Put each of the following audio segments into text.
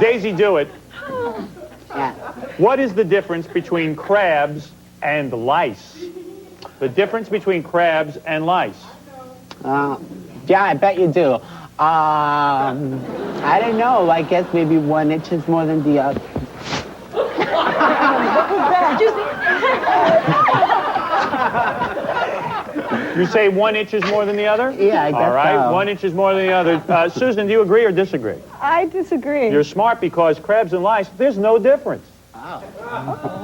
Daisy, do it. Yeah. What is the difference between crabs and lice? The difference between crabs and lice. Yeah, I bet you do. I don't know. I guess maybe 1 inch is more than the other. You say 1 inch is more than the other? Yeah, I guess All right, so. 1 inch is more than the other. Susan, do you agree or disagree? I disagree. You're smart because crabs and lice, there's no difference. Oh.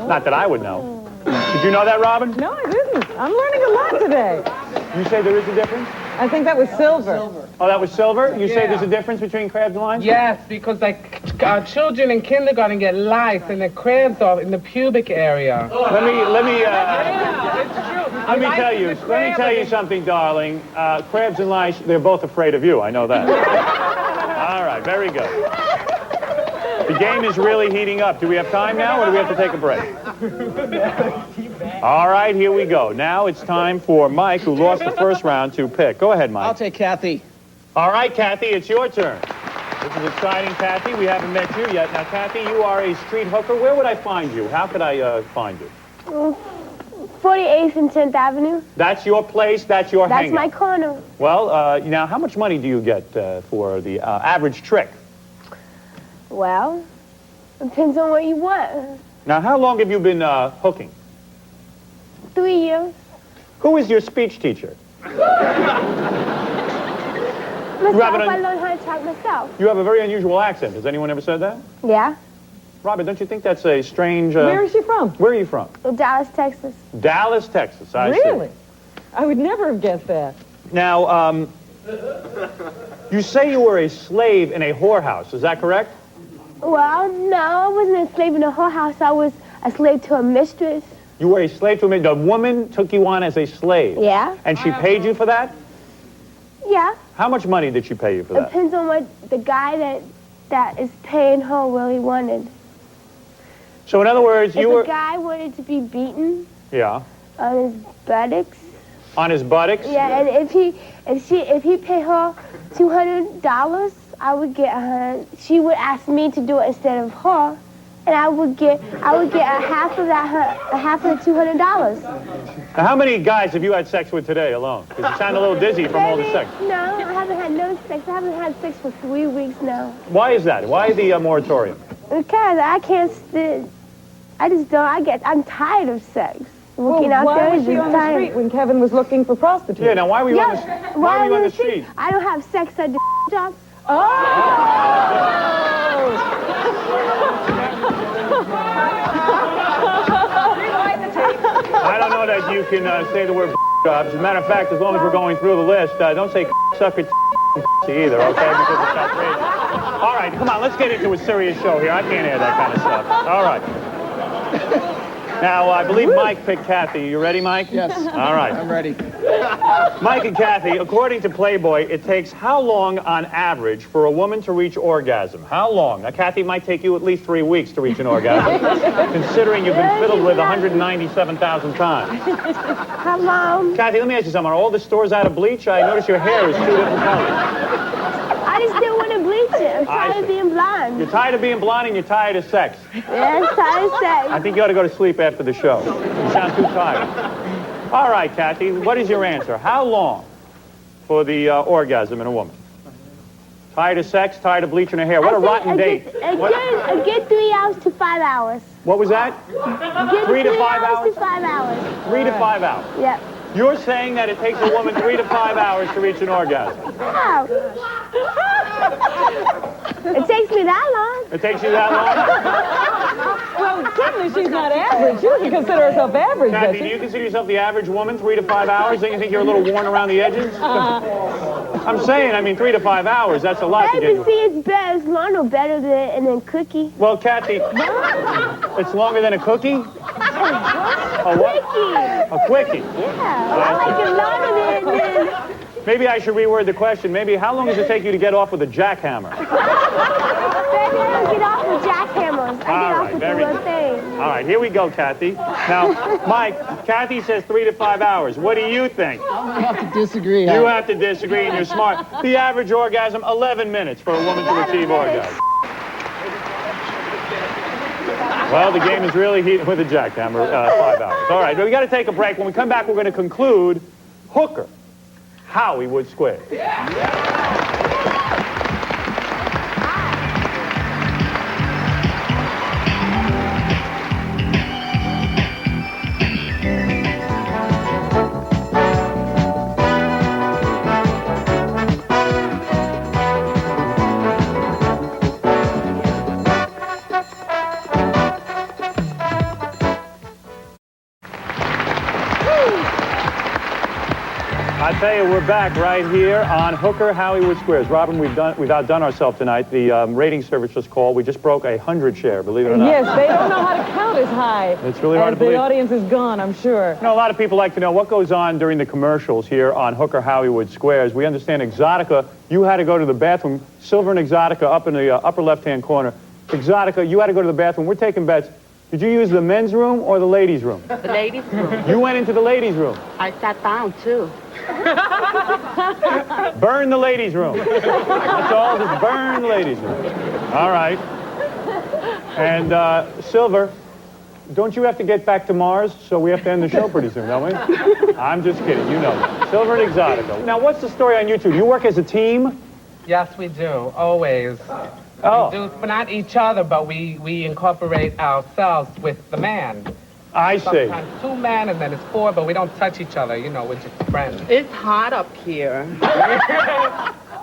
Not that I would know. Did you know that, Robin? No, I didn't. I'm learning a lot today. You say there is a difference? I think that was silver. Oh, that was silver? You say Yeah. there's a difference between crabs and lice? Yes, because like children in kindergarten get lice and the crabs are in the pubic area. Let me It's true. let me tell you something, darling. Crabs and lice, they're both afraid of you. I know that. All right, very good. The game is really heating up. Do we have time now, or do we have to take a break? All right, here we go. Now it's time for Mike, who lost the first round, to pick. Go ahead, Mike. I'll take Kathy. All right, Kathy, it's your turn. This is exciting, Kathy. We haven't met you yet. Now, Kathy, you are a street hooker. Where would I find you? How could I find you? 48th and 10th Avenue. That's your place. That's your That's hangout. my corner. Well, now, how much money do you get for the average trick? Well, depends on what you want. Now, how long have you been hooking? 3 years. Who is your speech teacher? Myself, I learned how to talk myself. You have a very unusual accent. Has anyone ever said that? Yeah. Robin, don't you think that's a strange... Where is she from? Where are you from? Dallas, Texas. Dallas, Texas. I see. Really? I would never have guessed that. Now, you say you were a slave in a whorehouse. Is that correct? Well, no, I wasn't a slave in a whorehouse. I was a slave to a mistress. You were a slave to a man. The woman took you on as a slave. Yeah. And she paid you for that? Yeah. How much money did she pay you for that? Depends on what the guy that is paying her really wanted. So in other words, If you were... a guy wanted to be beaten Yeah. on his buttocks, On his buttocks? yeah, and if he paid her $200, I would get she would ask me to do it instead of her, and I would get a half of the $200. Now, how many guys have you had sex with today alone? Because you sound a little dizzy from all the sex. No, I haven't had no sex. I haven't had sex for 3 weeks now. Why is that? Why the moratorium? Because I can't sit. I just don't. I'm tired of sex. Well, Looking out why there was is she just on the tired. street when Kevin was looking for prostitutes? Yeah, now why were you on the Why were you on on the street? I don't have sex at the job. I don't know that you can say the word jobs. As a matter of fact, as long as we're going through the list, don't say sucker either, okay? Because it's outrageous. All right, come on, let's get into a serious show here. I can't hear that kind of stuff. All right. Now, I believe Mike picked Kathy. You ready, Mike? Yes. All right. I'm ready. Mike and Kathy, according to Playboy, it takes how long on average for a woman to reach orgasm? How long? Now, Kathy, it might take you at least 3 weeks to reach an orgasm, considering you've been fiddled with 197,000 times. How long? Kathy, let me ask you something. Are all the stores out of bleach? I notice your hair is 2 different colors. I just didn't want to bleach it. I'm tired of being blonde. You're tired of being blonde and you're tired of sex. Yeah, I'm tired of sex. I think you ought to go to sleep after the show. You sound too tired. All right, Kathy, what is your answer? How long for the orgasm in a woman? Tired of sex, tired of bleaching her hair. What a rotten date. A good 3 hours to 5 hours. What was that? Good 3 to 5 hours hours? to 5 hours. 3 to 5 hours. Yep. You're saying that it takes a woman 3 to 5 hours to reach an orgasm. Wow. It takes me that long. It takes you that long? Well, certainly she's not average. She doesn't consider herself average, does Kathy, she? do you consider yourself the average woman, 3 to 5 hours? Don't you think you're a little worn around the edges? I'm saying, 3 to 5 hours, that's a lot to Hey, get but see, it's better. It's longer better than cookie. Well, Kathy, it's longer than a cookie? A what? Quickie. A quickie. Yeah. I like it longer than... Maybe I should reword the question. Maybe how long does it take you to get off with a jackhammer? Baby, I don't get off with jackhammers. I get off with the real thing. All right, here we go, Kathy. Now, Mike, Kathy says 3 to 5 hours. What do you think? I have to disagree. You have to disagree, and you're smart. The average orgasm, 11 minutes for a woman to achieve orgasm. Well, the game is really heating with a jackhammer. 5 hours. All right, we got to take a break. When we come back, we're going to conclude Hooker, Hollywood Squares. I tell you, we're back right here on Hooker, Hollywood Squares. Robin, we've outdone ourselves tonight. The rating service just called. We just broke 100 share, believe it or not. Yes, they don't know how to count as high. It's really hard to believe. The audience is gone, I'm sure. You know, a lot of people like to know what goes on during the commercials here on Hooker, Hollywood Squares. We understand Exotica, you had to go to the bathroom. Silver and Exotica up in the upper left-hand corner. Exotica, you had to go to the bathroom. We're taking bets. Did you use the men's room or the ladies' room? The ladies' room. You went into the ladies' room. I sat down, too. Burn the ladies' room. That's all, just burn the ladies' room. All right. And Silver, don't you have to get back to Mars, so we have to end the show pretty soon, don't we? I'm just kidding, you know that. Silver and Exotica. Now, what's the story on YouTube? You work as a team? Yes, we do. Always. Oh. We do, but not each other, but we incorporate ourselves with the man. I see. Sometimes 2 men, and then it's 4, but we don't touch each other. You know, we're just friends. It's hot up here.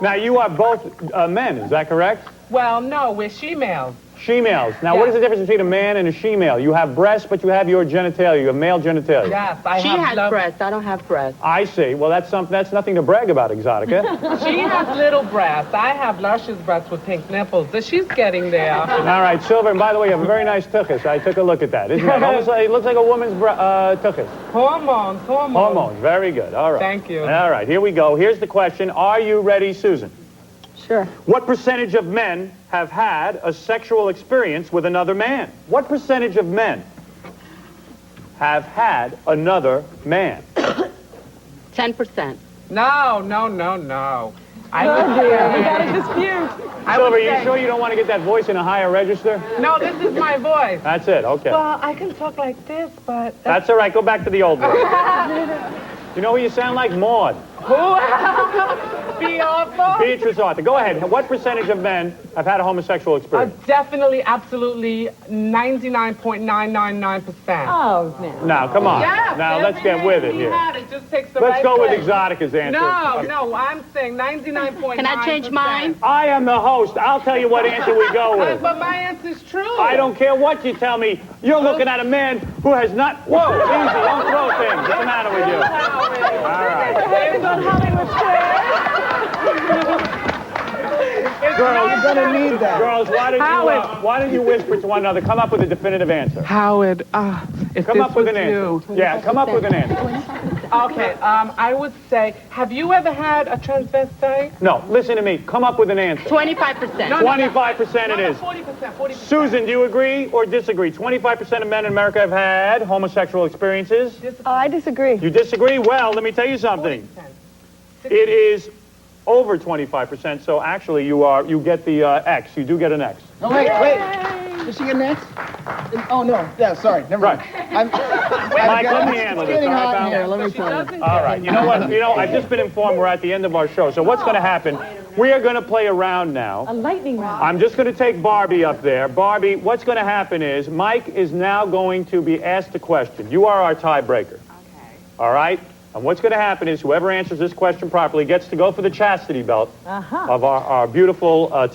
Now, you are both men, is that correct? Well, no, we're she-males. She-males. Now, what is the difference between a man and a she-male? You have breasts, but you have your genitalia. You have male genitalia. Yes, She has breasts. I don't have breasts. I see. Well, that's nothing to brag about, Exotica. She has little breasts. I have luscious breasts with pink nipples. She's getting there. All right, Silver, and by the way, you have a very nice tuchus. I took a look at that. Isn't that almost like, it looks like a woman's tuchus. Hormones. Hormones. Very good. All right. Thank you. All right, here we go. Here's the question. Are you ready, Susan? Sure. What percentage of men have had a sexual experience with another man? What percentage of men have had another man? 10%. No. I Oh, would dear. say- We got a dispute. I would Silver, you say- sure you don't want to get that voice in a higher register? No, this is my voice. That's it, okay. Well, I can talk like this, but... That's all right, go back to the old voice. You know who you sound like? Maude. Be awful. Beatrice Arthur. Go ahead. What percentage of men have had a homosexual experience? Definitely, absolutely, 99.999%. Oh, man. Now, come on. Yes, Now, let's get with it here. It just takes the Let's right go with place. Exotica's answer. No, I'm saying 99.9%. Can I change mine? I am the host. I'll tell you what answer we go with. But my answer's true. I don't care what you tell me. You're looking at a man who has not... Whoa, easy. Don't throw things. What's the matter with you? All right. Hands on Hollywood Squares. Girls, You're gonna need that. Girls, why don't you whisper to one another? Come up with a definitive answer. Howard, if Come this up with was an answer. you. Yeah, come up with an answer. Okay, I would say, have you ever had a transvestite? No, listen to me. Come up with an answer. 25%. 25% it is. 40%. Susan, do you agree or disagree? 25% of men in America have had homosexual experiences. Oh, I disagree. You disagree? Well, let me tell you something. It is over 25%, so actually you get the X. You do get an X. No, wait. Did she get next? Oh, no. Yeah, sorry. Never mind. Mike, let me handle It's this. getting All right, hot in pal? here. Let me tell you. All right. You know what? I've just been informed we're at the end of our show. So what's going to happen? We are going to play a round now. A lightning round. I'm just going to take Barbie up there. Barbie, what's going to happen is Mike is now going to be asked a question. You are our tiebreaker. Okay. All right? And what's going to happen is whoever answers this question properly gets to go for the chastity belt of our beautiful temple.